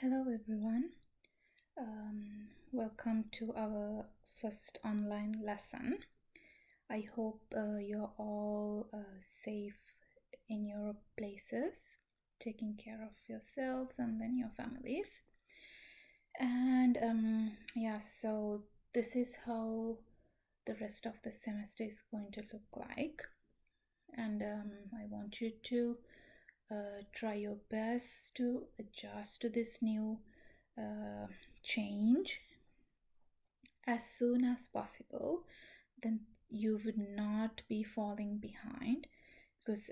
Hello everyone. Welcome to our first online lesson. I hope you're all safe in your places, taking care of yourselves and then your families. And so this is how the rest of the semester is going to look like. And I want you to try your best to adjust to this new change as soon as possible. Then you would not be falling behind, because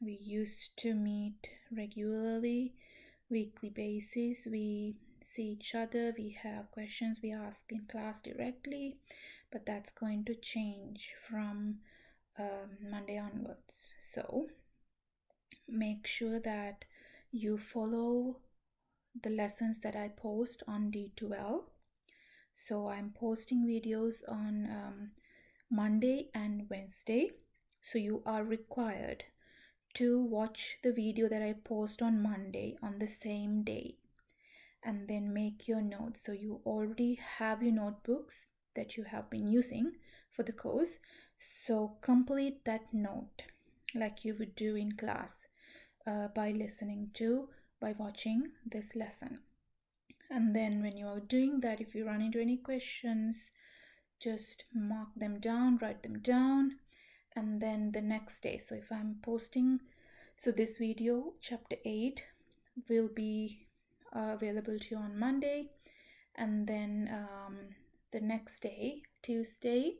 we used to meet regularly, weekly basis. We see each other, we have questions we ask in class directly, but that's going to change from Monday onwards. So make sure that you follow the lessons that I post on D12. So I'm posting videos on Monday and Wednesday. So you are required to watch the video that I post on Monday on the same day and then make your notes. So you already have your notebooks that you have been using for the course. So complete that note like you would do in class by watching this lesson. And then when you are doing that, if you run into any questions, just mark them down, write them down, and then the next day. So if I'm posting, so this video, chapter 8, will be available to you on Monday, and then the next day, Tuesday,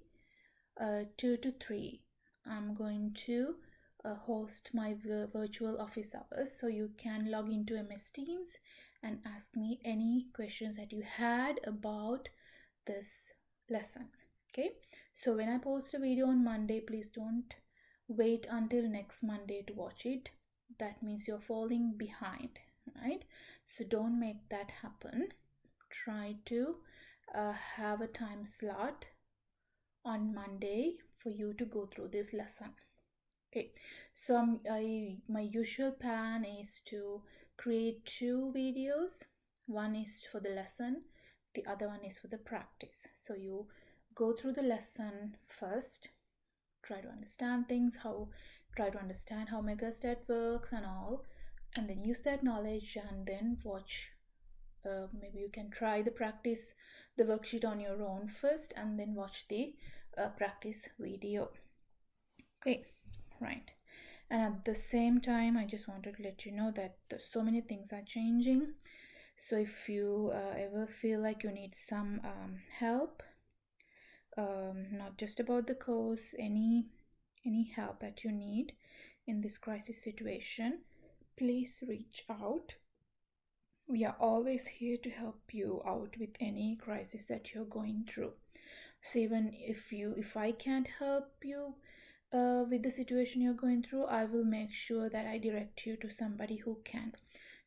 2 to 3, I'm going to host my virtual office hours, so you can log into MS Teams and ask me any questions that you had about this lesson. Okay, so when I post a video on Monday, please don't wait until next Monday to watch it. That means you're falling behind, right? So don't make that happen. Try to have a time slot on Monday for you to go through this lesson. Okay, so my usual plan is to create 2 videos. One is for the lesson, the other one is for the practice. So you go through the lesson first, try to understand things, try to understand how Megastat works and all, and then use that knowledge and then watch. Maybe you can try the worksheet on your own first, and then watch the practice video. Okay, right. And at the same time, I just wanted to let you know that so many things are changing. So if you ever feel like you need some help, not just about the course, any help that you need in this crisis situation, please reach out. We are always here to help you out with any crisis that you're going through. So even if I can't help you with the situation you're going through, I will make sure that I direct you to somebody who can.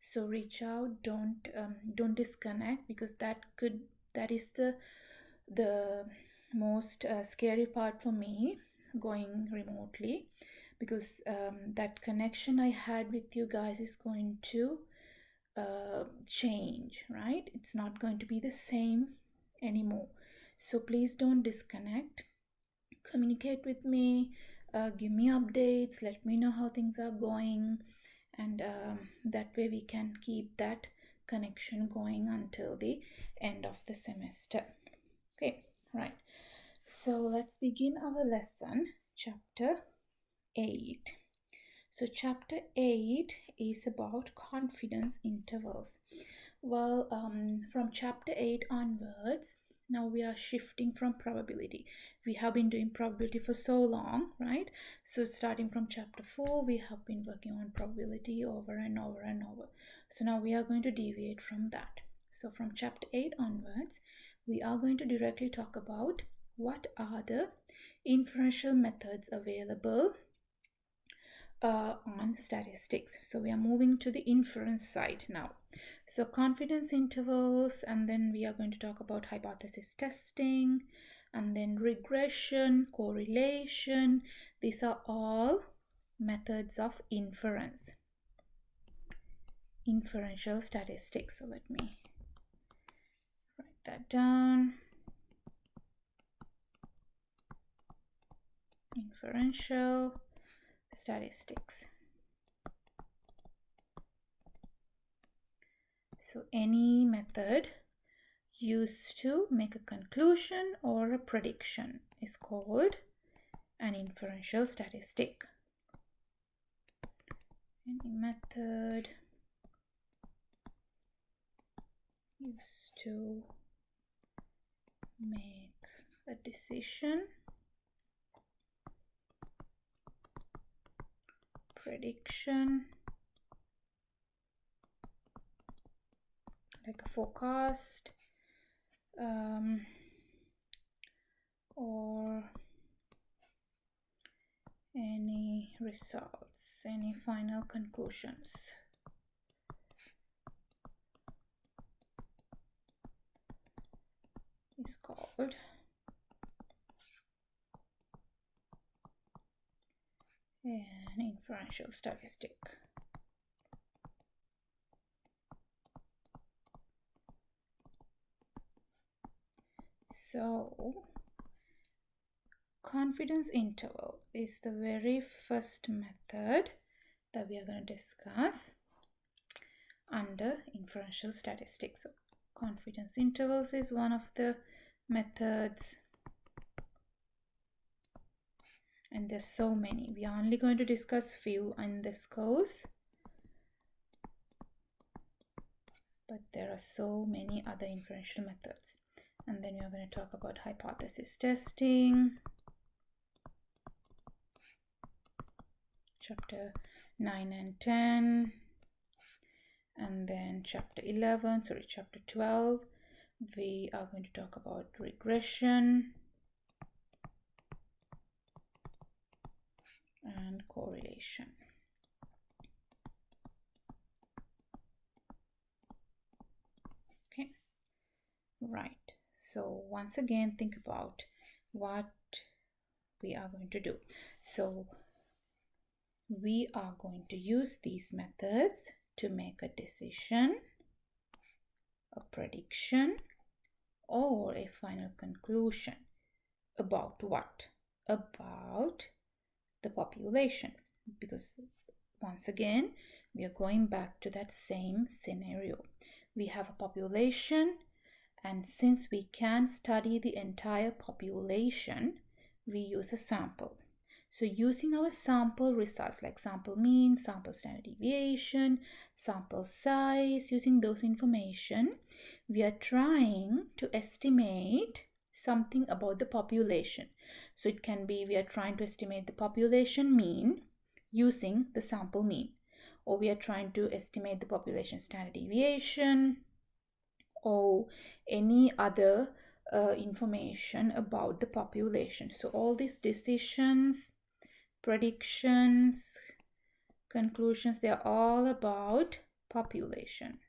So reach out, don't disconnect, because that is the most scary part for me, going remotely, because that connection I had with you guys is going to change, right? It's not going to be the same anymore. So please don't disconnect. Communicate with me, give me updates, let me know how things are going, and that way we can keep that connection going until the end of the semester. Okay, right. So let's begin our lesson, chapter 8. So chapter 8 is about confidence intervals. Well, from chapter 8 onwards, now we are shifting from probability. We have been doing probability for so long, right? So starting from chapter 4, we have been working on probability over and over and over. So now we are going to deviate from that. So from chapter 8 onwards, we are going to directly talk about what are the inferential methods available on statistics. So we are moving to the inference side now. So confidence intervals, and then we are going to talk about hypothesis testing, and then regression, correlation. These are all methods of inference. inferential statistics. So let me write that down. Inferential statistics. So any method used to make a conclusion or a prediction is called an inferential statistic. Any method used to make a decision, prediction, like a forecast, or any results, any final conclusions. Is called an inferential statistic. So, confidence interval is the very first method that we are going to discuss under inferential statistics. So, confidence intervals is one of the methods, and there's so many. We are only going to discuss few in this course, but there are so many other inferential methods. And then we are going to talk about hypothesis testing, chapter 9 and 10, and then chapter 12, we are going to talk about regression and correlation. Okay, right. So once again, think about what we are going to do. So we are going to use these methods to make a decision, a prediction, or a final conclusion. About what? About the population. Because once again, we are going back to that same scenario. We have a population, and since we can study the entire population, we use a sample. So using our sample results like sample mean, sample standard deviation, sample size, using those information, we are trying to estimate something about the population. So it can be we are trying to estimate the population mean using the sample mean, or we are trying to estimate the population standard deviation, or any other information about the population. So all these decisions, predictions, conclusions, they are all about population.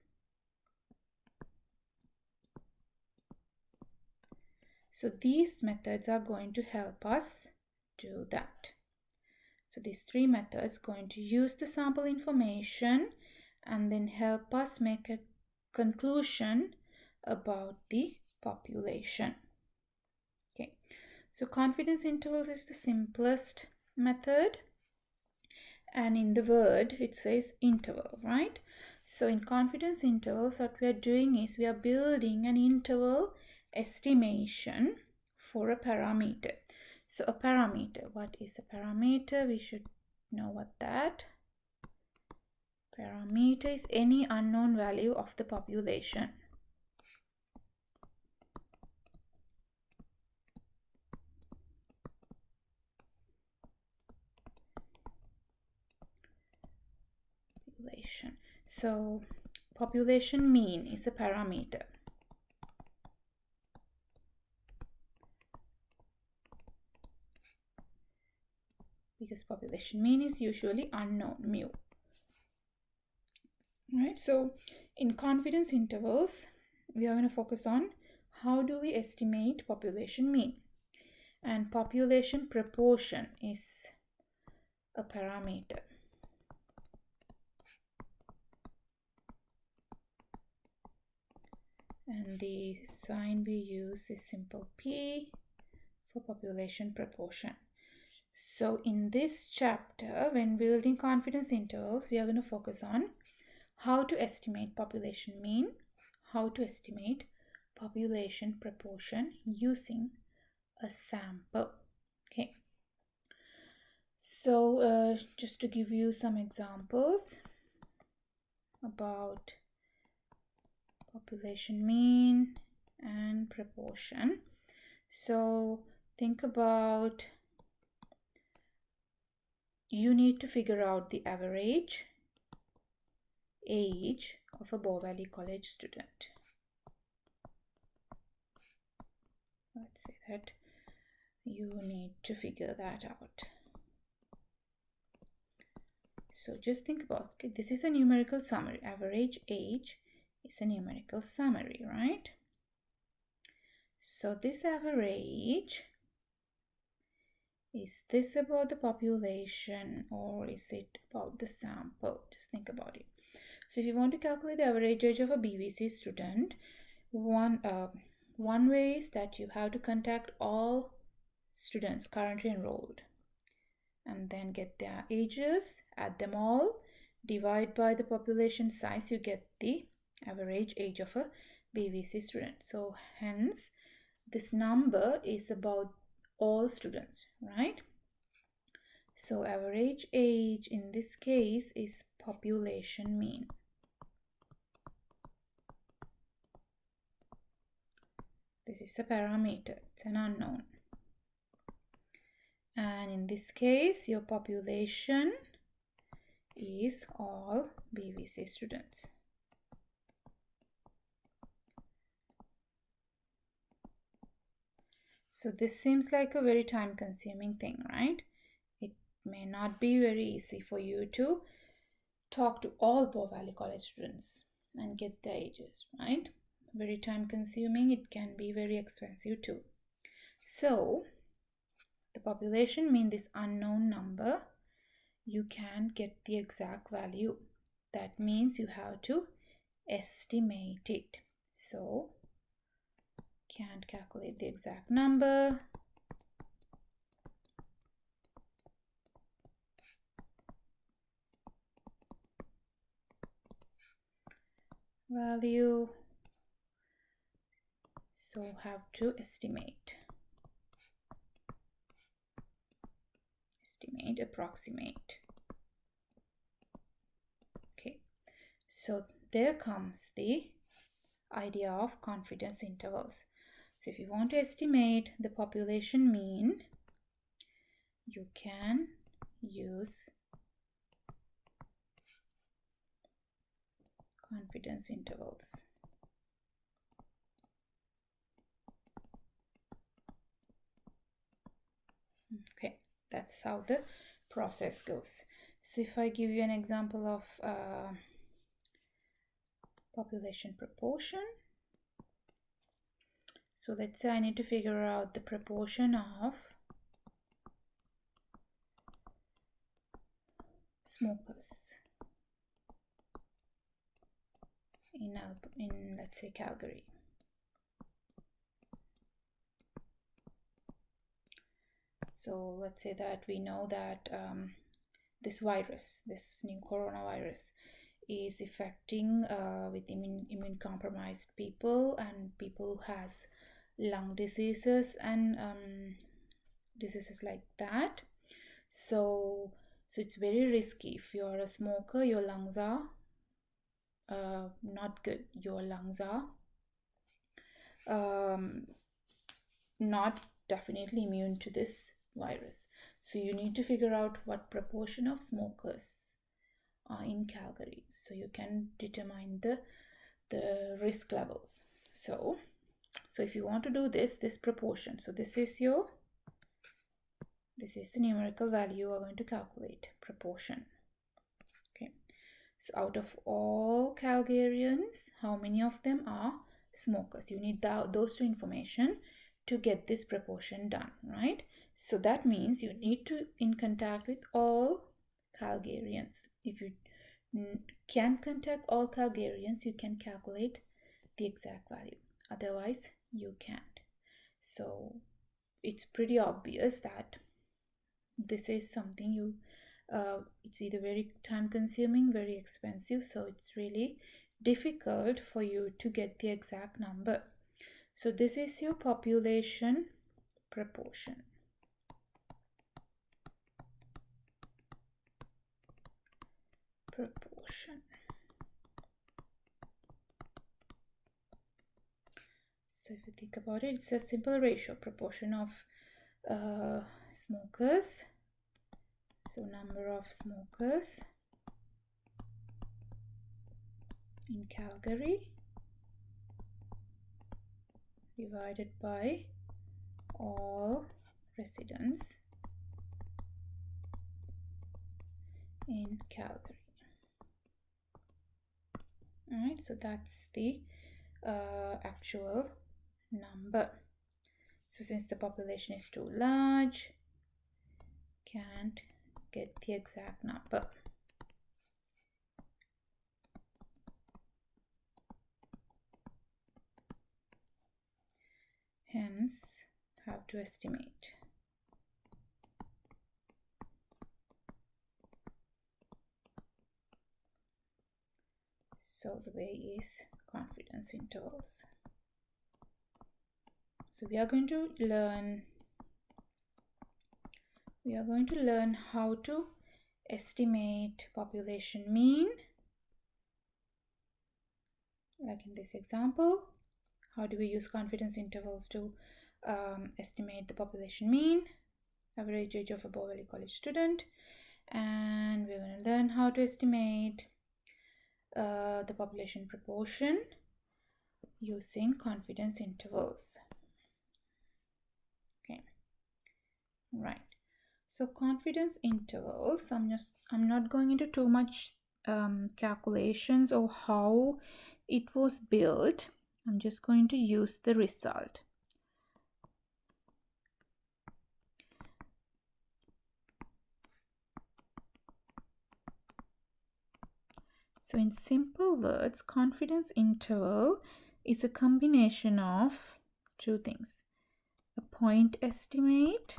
So these methods are going to help us do that. So these three methods are going to use the sample information and then help us make a conclusion about the population. Okay, so confidence intervals is the simplest method, and in the word it says interval, right? So in confidence intervals, what we are doing is we are building an interval estimation for a parameter. So a parameter, what is a parameter? We should know what that. Parameter is any unknown value of the population. So population mean is a parameter. Because population mean is usually unknown, mu. Right, so in confidence intervals, we are going to focus on how do we estimate population mean. And population proportion is a parameter. and the sign we use is simple P for population proportion. So in this chapter, when building confidence intervals, we are going to focus on how to estimate population mean, how to estimate population proportion using a sample. Okay. So just to give you some examples about population mean and proportion. So think about, you need to figure out the average age of a Bow Valley College student. Let's say that you need to figure that out. So just think about, okay, this is a numerical summary. Average age is a numerical summary, right? So this average, is this about the population or is it about the sample? Just think about it. So if you want to calculate the average age of a BVC student, one way is that you have to contact all students currently enrolled and then get their ages, add them all, divide by the population size, you get the average age of a BVC student. So hence this number is about all students, right? So average age in this case is population mean. This is a parameter, it's an unknown. And in this case, your population is all BVC students. So this seems like a very time-consuming thing, right? It may not be very easy for you to talk to all Bow Valley College students and get their ages, right? Very time-consuming. It can be very expensive too. So the population mean this unknown number, you can't get the exact value. That means you have to estimate it. So can't calculate the exact number. Value. So have to estimate. Estimate, approximate. Okay. So there comes the idea of confidence intervals. So if you want to estimate the population mean, you can use confidence intervals. Okay, that's how the process goes. So if I give you an example of population proportion. So let's say I need to figure out the proportion of smokers in let's say Calgary. So let's say that we know that this virus, this new coronavirus, is affecting with immune compromised people and people who has lung diseases and diseases like that. So it's very risky. If you're a smoker, your lungs are not good. Your lungs are not definitely immune to this virus. So you need to figure out what proportion of smokers are in Calgary, so you can determine the risk levels. So if you want to do this proportion, so this is the numerical value we're going to calculate, proportion. Okay, so out of all Calgarians, how many of them are smokers? You need those two information to get this proportion done, right? So that means you need to in contact with all Calgarians. If you can contact all Calgarians, you can calculate the exact value. Otherwise, you can't. So it's pretty obvious that this is something it's either very time consuming, very expensive, so it's really difficult for you to get the exact number. So this is your population proportion. So if you think about it, it's a simple ratio, proportion of smokers. So number of smokers in Calgary divided by all residents in Calgary. Alright, so that's the actual number. So since the population is too large, can't get the exact number. Hence, have to estimate. So the way is confidence intervals. So we are going to learn how to estimate population mean. Like in this example, how do we use confidence intervals to estimate the population mean, average age of a Bow Valley College student, and we're going to learn how to estimate the population proportion using confidence intervals. Okay, right. So confidence intervals, I'm not going into too much calculations or how it was built. I'm just going to use the result. So in simple words, confidence interval is a combination of two things: a point estimate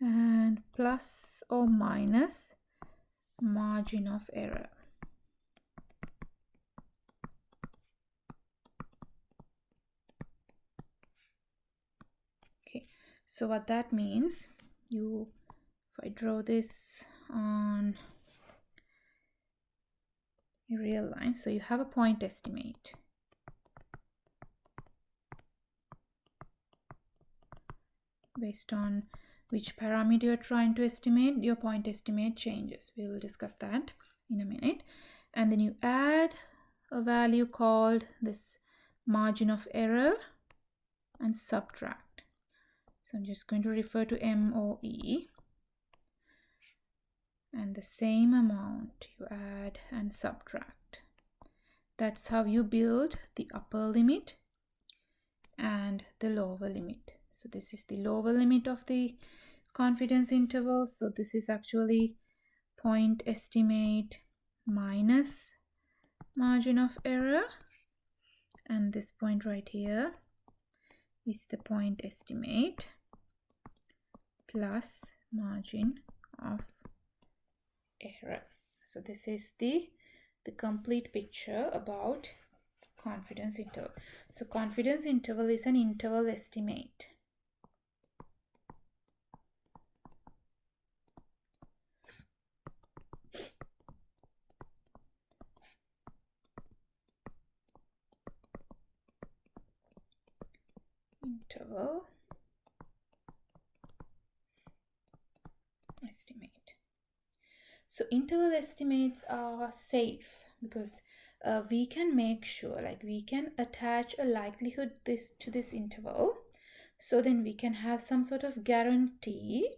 and plus or minus margin of error. Okay, so what that means, if I draw this on a real line, so you have a point estimate. Based on which parameter you're trying to estimate, your point estimate changes. We will discuss that in a minute. And then you add a value called this margin of error and subtract. So I'm just going to refer to MOE. And the same amount you add and subtract. That's how you build the upper limit and the lower limit. So this is the lower limit of the confidence interval. So this is actually point estimate minus margin of error. And this point right here is the point estimate plus margin of error. So this is the complete picture about confidence interval. So confidence interval is an interval estimate. Interval estimate. So interval estimates are safe because we can make sure, like we can attach a likelihood to this interval, so then we can have some sort of guarantee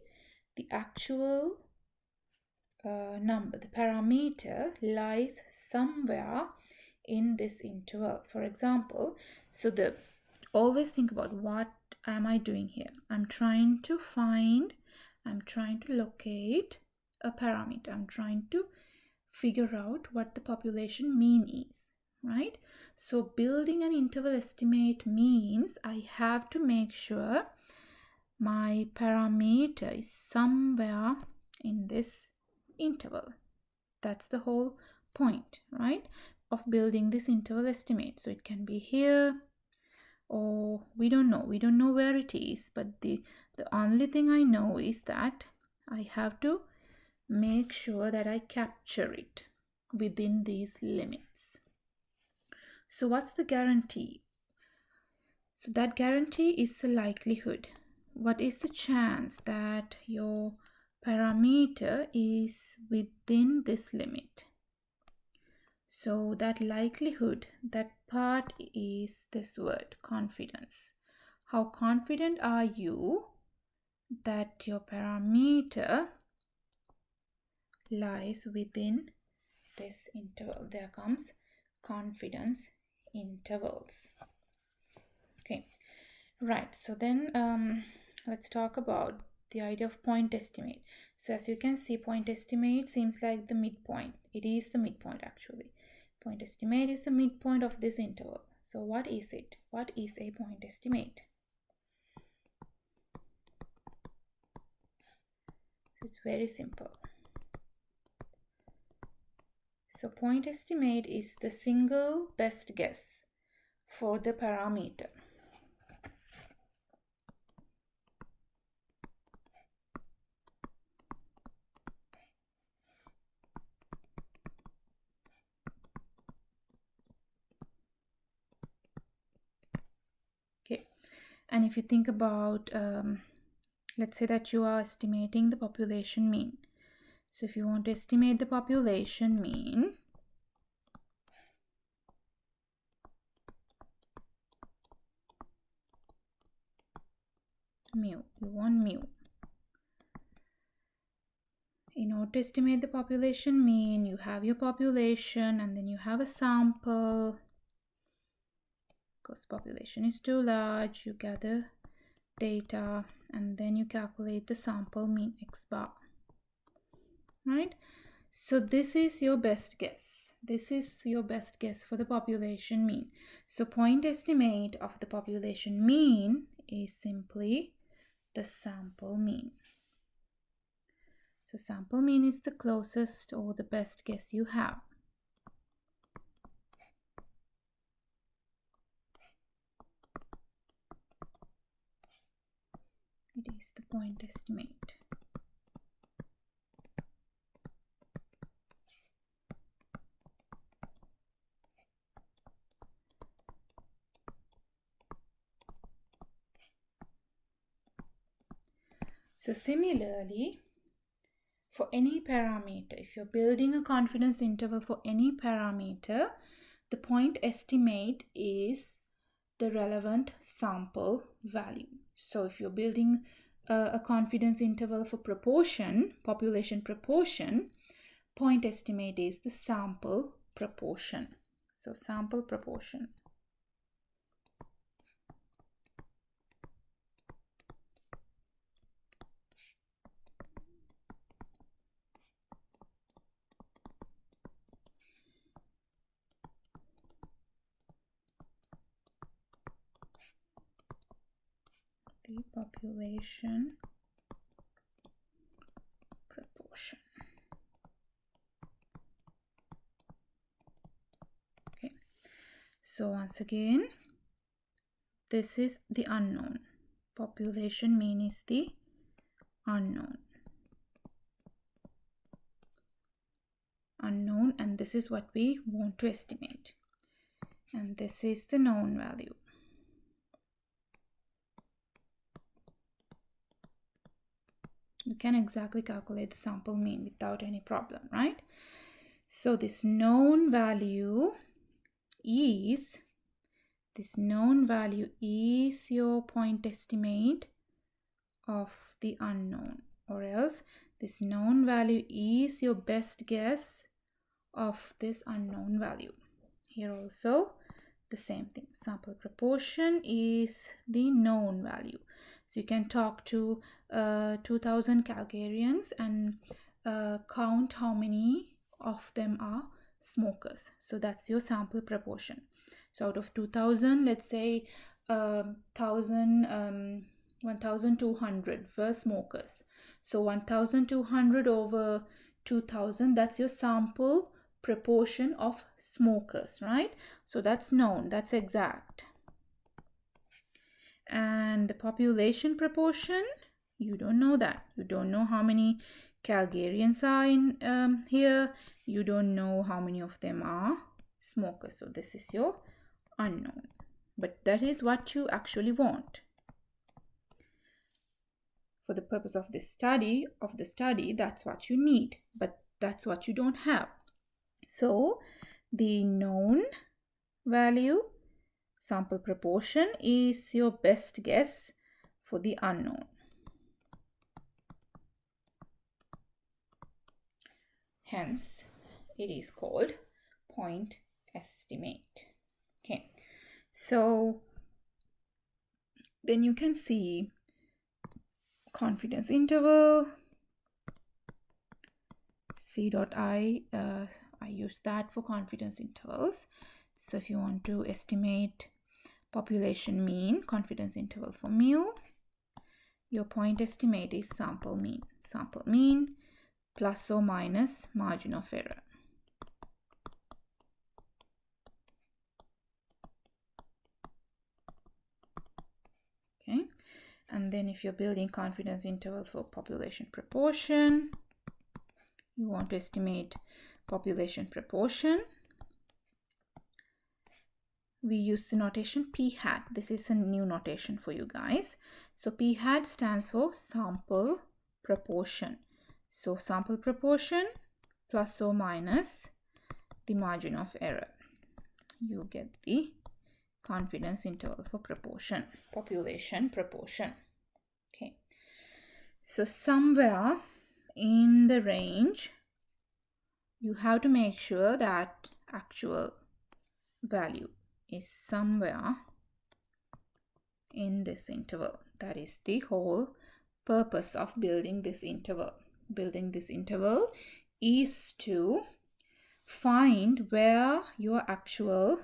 the actual number, the parameter lies somewhere in this interval. For example, so always think about, what am I doing here? I'm trying to locate a parameter. I'm trying to figure out what the population mean is, right? So building an interval estimate means I have to make sure my parameter is somewhere in this interval. That's the whole point, right, of building this interval estimate. So it can be here, or we don't know where it is, but the only thing I know is that I have to make sure that I capture it within these limits. So what's the guarantee? So that guarantee is the likelihood. What is the chance that your parameter is within this limit? So that likelihood, that part is this word, confidence. How confident are you that your parameter lies within this interval? There comes confidence intervals. Okay, right. So then let's talk about the idea of point estimate. So as you can see, point estimate seems like the midpoint. It is the midpoint actually. Point estimate is the midpoint of this interval. So what is it? What is a point estimate? It's very simple. So point estimate is the single best guess for the parameter. Okay, and if you think about, let's say that you are estimating the population mean. So if you want to estimate the population mean, mu, you want mu. In order to estimate the population mean, you have your population and then you have a sample. Because population is too large, you gather data and then you calculate the sample mean x bar, right? So this is your best guess. This is your best guess for the population mean. So point estimate of the population mean is simply the sample mean. So sample mean is the closest or the best guess you have. It is the point estimate. So similarly, for any parameter, if you're building a confidence interval for any parameter, the point estimate is the relevant sample value. So if you're building a confidence interval for proportion, population proportion, point estimate is the sample proportion. So sample proportion. The population proportion. Okay, so once again, this is the unknown. Population mean is the unknown. Unknown, and this is what we want to estimate. And this is the known value. You can exactly calculate the sample mean without any problem, right? So this known value is your point estimate of the unknown, or else this known value is your best guess of this unknown value. Here also the same thing. Sample proportion is the known value. So you can talk to 2000 Calgarians and count how many of them are smokers. So that's your sample proportion. So out of 2000, let's say 1200 were smokers. So 1200 over 2000, that's your sample proportion of smokers, right? So that's known, that's exact. And the population proportion, you don't know that. You don't know how many Calgarians are in here. You don't know how many of them are smokers. So this is your unknown. But that is what you actually want. For the purpose of this study, that's what you need. But that's what you don't have. So the known value, sample proportion, is your best guess for the unknown. Hence, it is called point estimate. Okay, so then you can see confidence interval, C.I. I use that for confidence intervals. So if you want to estimate population mean, confidence interval for mu, your point estimate is sample mean. Sample mean plus or minus margin of error. Okay, and then if you're building confidence interval for population proportion, you want to estimate population proportion. We use the notation p hat. This is a new notation for you guys. So p hat stands for sample proportion. So sample proportion plus or minus the margin of error. You get the confidence interval for proportion, population proportion. Okay. So somewhere in the range, you have to make sure that actual value is somewhere in this interval. That is the whole purpose of building this interval. Building this interval is to find where your actual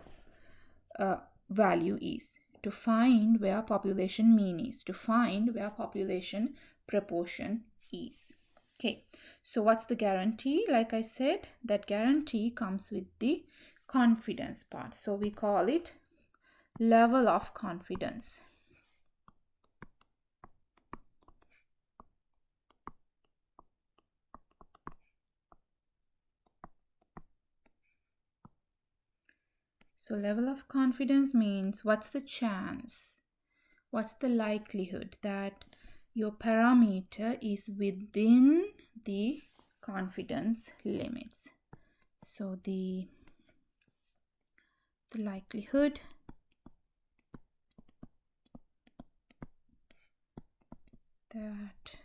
value is, to find where population mean is, to find where population proportion is. Okay, so what's the guarantee? Like I said, that guarantee comes with the confidence part. So we call it level of confidence. So level of confidence means what's the chance, what's the likelihood that your parameter is within the confidence limits. So the likelihood that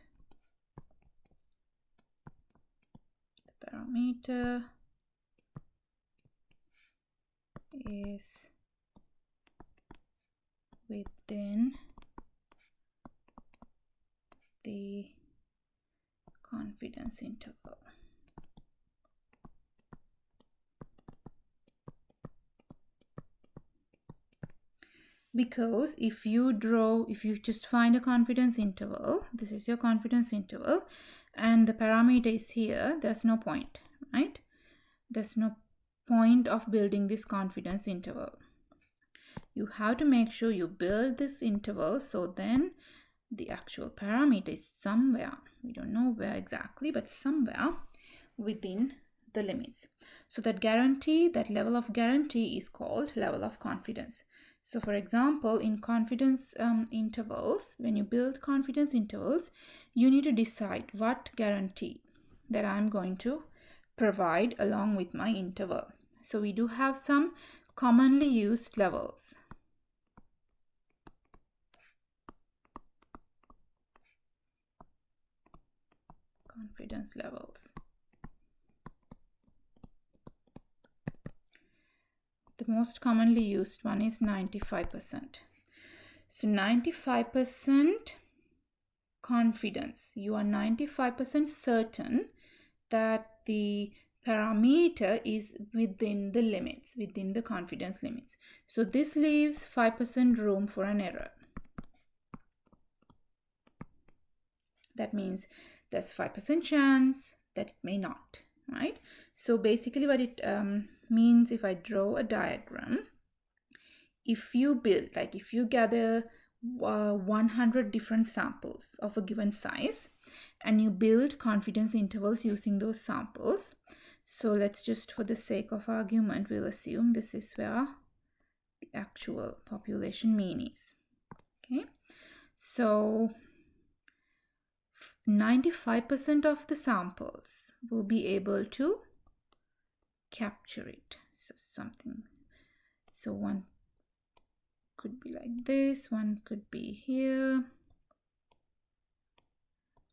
the parameter is within the confidence interval. Because if you just find a confidence interval, this is your confidence interval, and the parameter is here, there's no point, right? There's no point of building this confidence interval. You have to make sure you build this interval so then the actual parameter is somewhere, we don't know where exactly, but somewhere within the limits. So that guarantee, that level of guarantee is called level of confidence. So for example, in confidence intervals, when you build confidence intervals, you need to decide what guarantee that I'm going to provide along with my interval. So we do have some commonly used levels. Confidence levels. The most commonly used one is 95%. So 95% confidence. You are 95% certain that the parameter is within the limits, within the confidence limits. So this leaves 5% room for an error. That means there's 5% chance that it may not, right? So basically what it means, if I draw a diagram, if you build, like if you gather 100 different samples of a given size and you build confidence intervals using those samples. So let's just, for the sake of argument, we'll assume this is where the actual population mean is. Okay, so 95% of the samples will be able to capture it. So one could be like this, one could be here,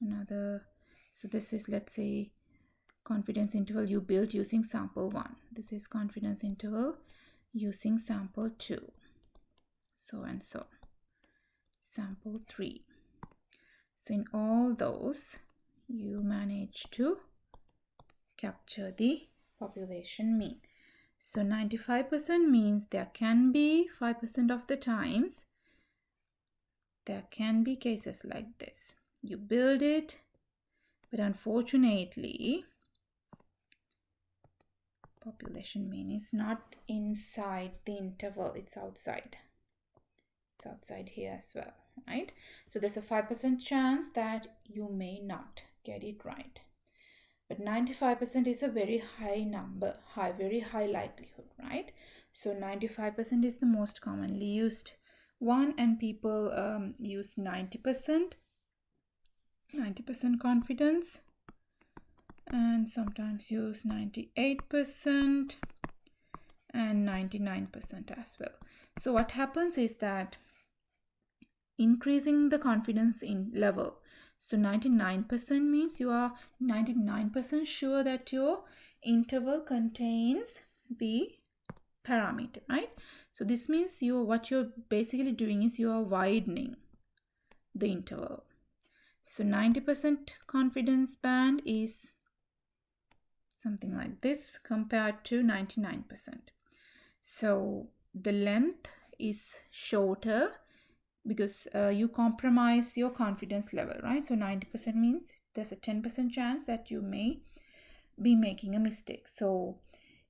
another. So this is, let's say, confidence interval you built using sample 1. This is confidence interval using sample 2. So and so. Sample 3. So in all those, you manage to capture the population mean. So 95% means there can be 5% of the times, there can be cases like this. You build it, but unfortunately, population mean is not inside the interval, it's outside. It's outside here as well, right? So there's a 5% chance that you may not get it right. But 95% is a very high number, very high likelihood, right? So 95% is the most commonly used one, and people use 90% confidence, and sometimes use 98% and 99% as well. So what happens is that increasing the confidence in level. So 99% means you are 99% sure that your interval contains the parameter, right? So this means what you're basically doing is you are widening the interval. So 90% confidence band is something like this compared to 99%. So the length is shorter because you compromise your confidence level, right? So 90% means there's a 10% chance that you may be making a mistake. So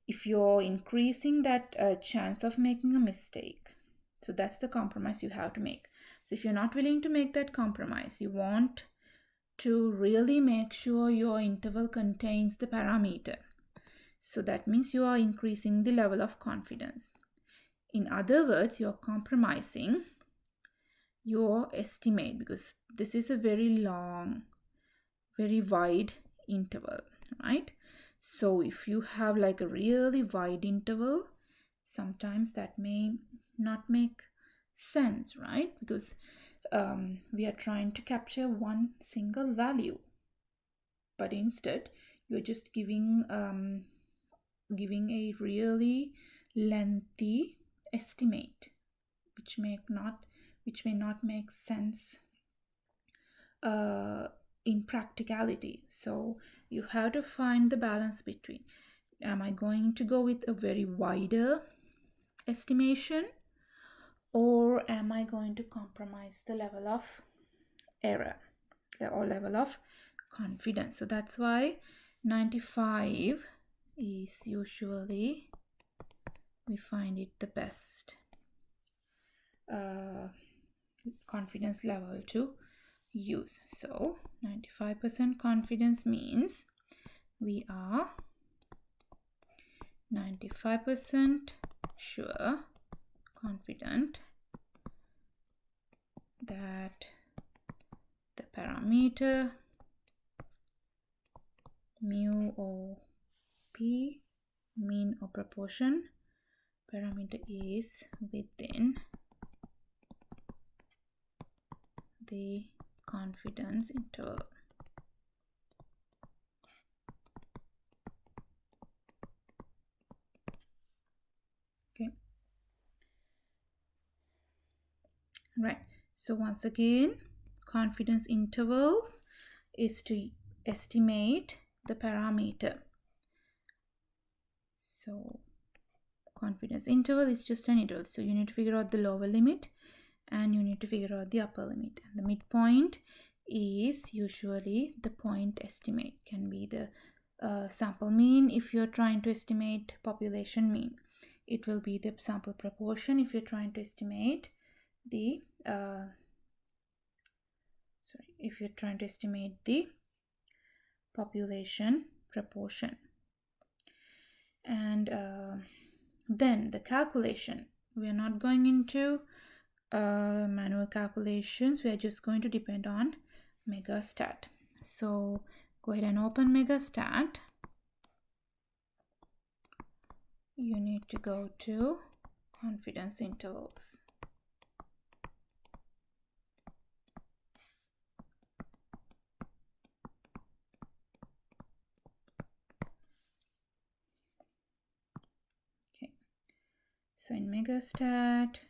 if you're increasing that chance of making a mistake, so that's the compromise you have to make. So if you're not willing to make that compromise, you want to really make sure your interval contains the parameter. So that means you are increasing the level of confidence. In other words, you're compromising your estimate because this is a very long, very wide interval, right? So if you have like a really wide interval, sometimes that may not make sense, right? Because we are trying to capture one single value, but instead you're just giving a really lengthy estimate, which may not make sense in practicality. So you have to find the balance between, am I going to go with a very wider estimation, or am I going to compromise the level of error or level of confidence? So that's why 95 is usually, we find it the best confidence level to use. So 95% confidence means we are 95% sure, confident that the parameter mu or p, mean or proportion parameter, is within the confidence interval. Okay, right. So once again, confidence intervals is to estimate the parameter. So confidence interval is just an interval. So you need to figure out the lower limit and you need to figure out the upper limit. And the midpoint is usually the point estimate. Can be the sample mean if you're trying to estimate population mean. It will be the sample proportion if you're trying to estimate the population proportion. And then the calculation, we are not going into manual calculations, we are just going to depend on Megastat. So go ahead and open Megastat. You need to go to confidence intervals. Okay, so in Megastat,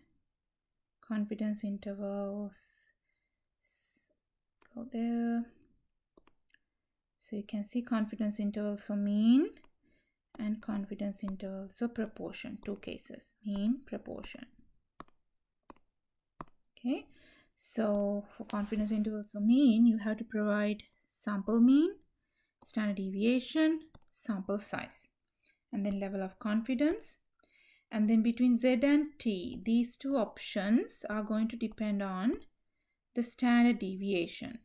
confidence intervals, go there. So you can see confidence interval for mean and confidence interval, so proportion, two cases, mean, proportion. Okay, so for confidence intervals for mean, you have to provide sample mean, standard deviation, sample size, and then level of confidence. And then between Z and T, these two options are going to depend on the standard deviation.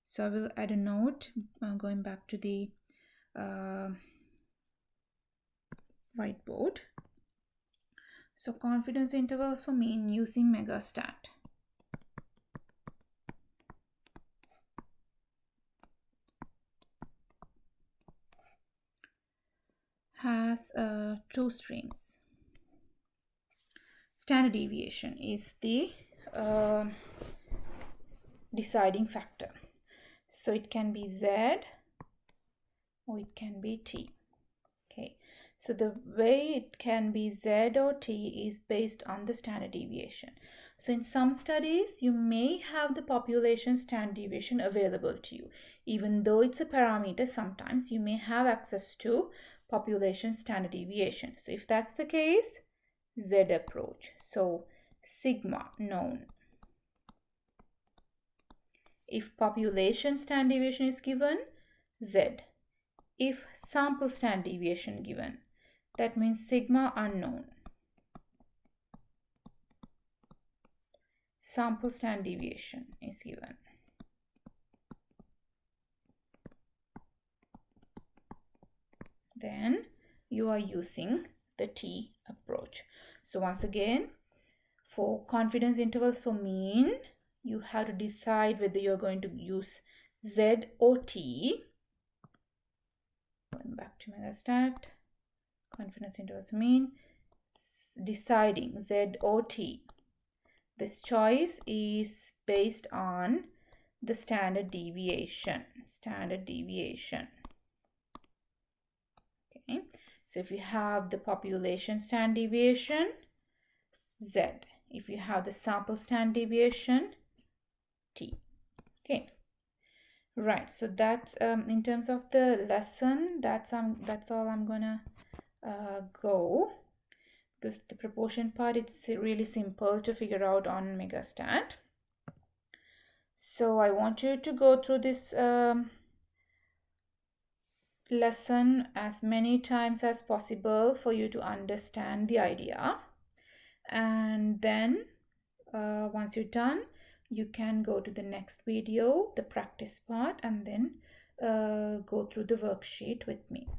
So I will add a note going back to the whiteboard. So confidence intervals for mean using Megastat. Has two streams. Standard deviation is the deciding factor. So it can be Z or it can be T. Okay, so the way it can be Z or T is based on the standard deviation. So in some studies, you may have the population standard deviation available to you. Even though it's a parameter, sometimes you may have access to population standard deviation. So if that's the case, Z approach. So sigma known. If population standard deviation is given, Z. If sample standard deviation given, that means sigma unknown. Sample standard deviation is given. Then you are using the T approach. So once again, for confidence intervals for mean, you have to decide whether you're going to use Z or T. Going back to Megastat, confidence intervals mean, deciding Z or T. This choice is based on the standard deviation. Standard deviation. Okay, so if you have the population standard deviation, Z. If you have the sample standard deviation, T. Okay, right. So that's in terms of the lesson. That's all I'm gonna go, because the proportion part, it's really simple to figure out on Megastat. So I want you to go through this lesson as many times as possible for you to understand the idea. And then once you're done, you can go to the next video, the practice part, and then go through the worksheet with me.